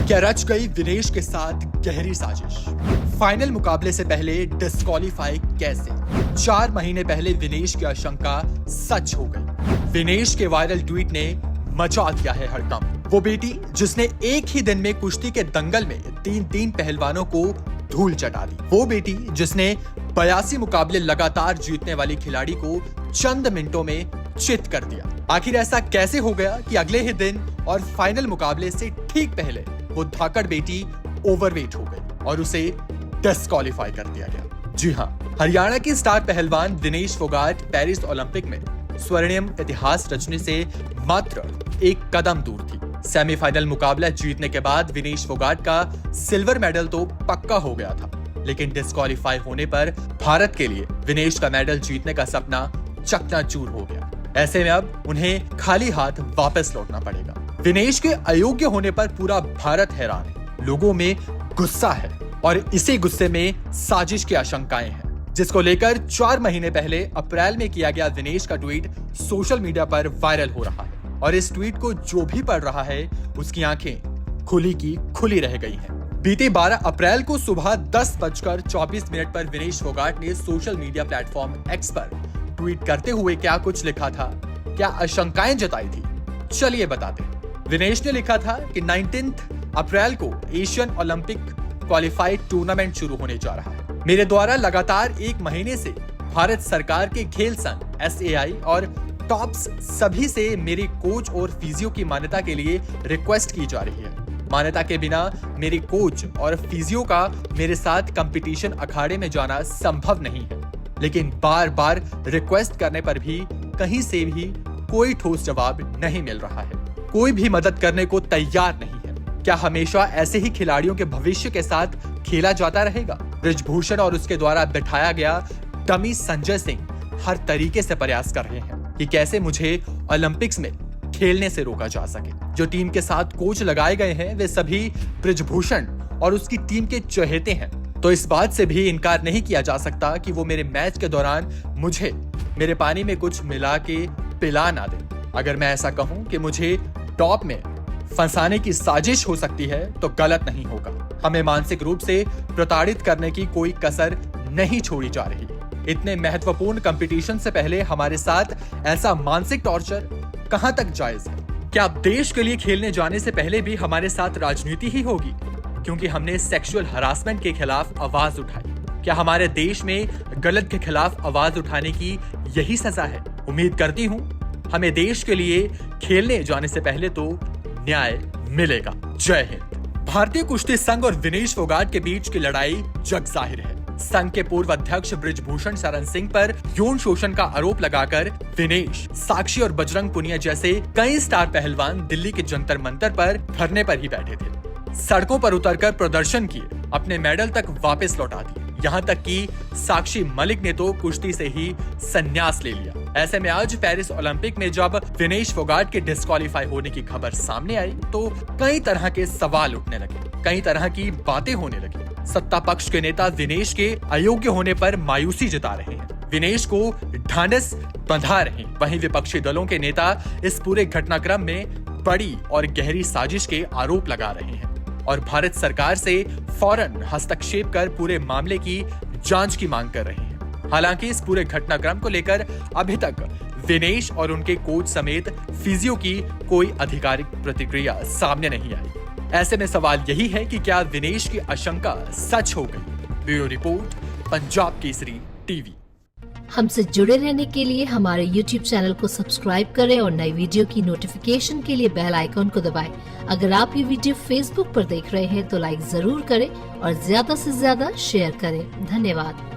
क्या रच गई विनेश के साथ गहरी साजिश? फाइनल मुकाबले से पहले डिस्क्वालीफाई कैसे? 4 महीने पहले विनेश की आशंका सच हो गई। विनेश के वायरल ट्वीट ने मचा दिया है हड़कंप। वो बेटी जिसने एक ही दिन में कुश्ती के दंगल में 3 पहलवानों को धूल चटा दी। वो बेटी जिसने 82 मुकाबले लगातार जीतने वाली खिलाड़ी को चंद मिनटों में चित कर दिया। आखिर ऐसा कैसे हो गया कि अगले ही दिन और फाइनल मुकाबले से ठीक पहले वो धाकड़ बेटी ओवरवेट हो गई और उसे डिस्क्वालीफाई कर दिया गया। जी हाँ, हरियाणा की स्टार पहलवान विनेश फोगाट पेरिस ओलंपिक में स्वर्णिम इतिहास रचने से मात्र एक कदम दूर थी। सेमीफाइनल मुकाबला जीतने के बाद विनेश फोगाट का सिल्वर मेडल तो पक्का हो गया था, लेकिन डिस्क्वालीफाई होने पर भारत के लिए विनेश का मेडल जीतने का सपना चकनाचूर हो गया। ऐसे में अब उन्हें खाली हाथ वापस लौटना पड़ेगा। विनेश के अयोग्य होने पर पूरा भारत हैरान है, लोगों में गुस्सा है और इसी गुस्से में साजिश की आशंकाएं हैं, जिसको लेकर 4 महीने पहले अप्रैल में किया गया विनेश का ट्वीट सोशल मीडिया पर वायरल हो रहा है। और इस ट्वीट को जो भी पढ़ रहा है उसकी आंखें खुली की खुली रह गई हैं। बीते 12 अप्रैल को सुबह 10:24 पर विनेश फोगाट ने सोशल मीडिया प्लेटफॉर्म एक्स पर ट्वीट करते हुए क्या कुछ लिखा था, क्या आशंकाएं जताई थी, चलिए बताते हैं। विनेश ने लिखा था कि 19 अप्रैल को एशियन ओलंपिक क्वालिफाइड टूर्नामेंट शुरू होने जा रहा है। मेरे द्वारा लगातार 1 महीने से भारत सरकार के खेल संघ SAI और टॉप्स सभी से मेरे कोच और फिजियो की मान्यता के लिए रिक्वेस्ट की जा रही है। मान्यता के बिना मेरे कोच और फिजियो का मेरे साथ कंपटीशन अखाड़े में जाना संभव नहीं है, लेकिन बार बार रिक्वेस्ट करने पर भी कहीं से भी कोई ठोस जवाब नहीं मिल रहा है। कोई भी मदद करने को तैयार नहीं है। क्या हमेशा ऐसे ही खिलाड़ियों के भविष्य के साथ खेला जाता रहेगा? बृजभूषण और उसके द्वारा बिठाया गया डमी संजय सिंह हर तरीके से प्रयास कर रहे हैं कि कैसे मुझे ओलंपिक्स में खेलने से रोका जा सके। जो टीम के साथ कोच लगाए गए हैं वे सभी बृजभूषण और उसकी टीम के चहेते हैं, तो इस बात से भी इनकार नहीं किया जा सकता कि वो मेरे मैच के दौरान मुझे मेरे पानी में कुछ मिला के पिला ना दे। अगर मैं ऐसा कहूं कि मुझे टॉप में फंसाने की साजिश हो सकती है तो गलत नहीं होगा। हमें मानसिक रूप से प्रताड़ित करने की कोई कसर नहीं छोड़ी जा रही। इतने महत्वपूर्ण कंपटीशन से पहले हमारे साथ ऐसा मानसिक टॉर्चर कहां तक जायज है? क्या देश के लिए खेलने जाने से पहले भी हमारे साथ राजनीति ही होगी क्योंकि हमने सेक्सुअल हरासमेंट के खिलाफ आवाज उठाई? क्या हमारे देश में गलत के खिलाफ आवाज उठाने की यही सजा है? उम्मीद करती हूँ हमें देश के लिए खेलने जाने से पहले तो न्याय मिलेगा। जय हिंद। भारतीय कुश्ती संघ और विनेश फोगाट के बीच की लड़ाई जग जाहिर है। संघ के पूर्व अध्यक्ष बृजभूषण शरण सिंह पर यौन शोषण का आरोप लगाकर विनेश, साक्षी और बजरंग पुनिया जैसे कई स्टार पहलवान दिल्ली के जंतर मंतर पर धरने पर ही बैठे थे। सड़कों पर उतरकर प्रदर्शन किए, अपने मेडल तक वापस लौटा दिए। यहाँ तक कि साक्षी मलिक ने तो कुश्ती से ही संन्यास ले लिया। ऐसे में आज पेरिस ओलंपिक में जब विनेश फोगाट के डिस्क्वालीफाई होने की खबर सामने आई तो कई तरह के सवाल उठने लगे, कई तरह की बातें होने लगी। सत्ता पक्ष के नेता विनेश के अयोग्य होने पर मायूसी जता रहे हैं, विनेश को ढांढस बंधा रहे हैं। वहीं विपक्षी दलों के नेता इस पूरे घटनाक्रम में बड़ी और गहरी साजिश के आरोप लगा रहे हैं और भारत सरकार से फौरन हस्तक्षेप कर पूरे मामले की जांच की मांग कर रहे हैं। हालांकि इस पूरे घटनाक्रम को लेकर अभी तक विनेश और उनके कोच समेत फिजियो की कोई आधिकारिक प्रतिक्रिया सामने नहीं आई। ऐसे में सवाल यही है कि क्या विनेश की आशंका सच हो गई? Bureau report, Punjab Kesari TV. हमसे जुड़े रहने के लिए हमारे YouTube चैनल को सब्सक्राइब करें और नई वीडियो की नोटिफिकेशन के लिए बेल आइकॉन को दबाएं। अगर आप ये वीडियो Facebook पर देख रहे हैं तो लाइक जरूर करें और ज्यादा से ज्यादा शेयर करें। धन्यवाद।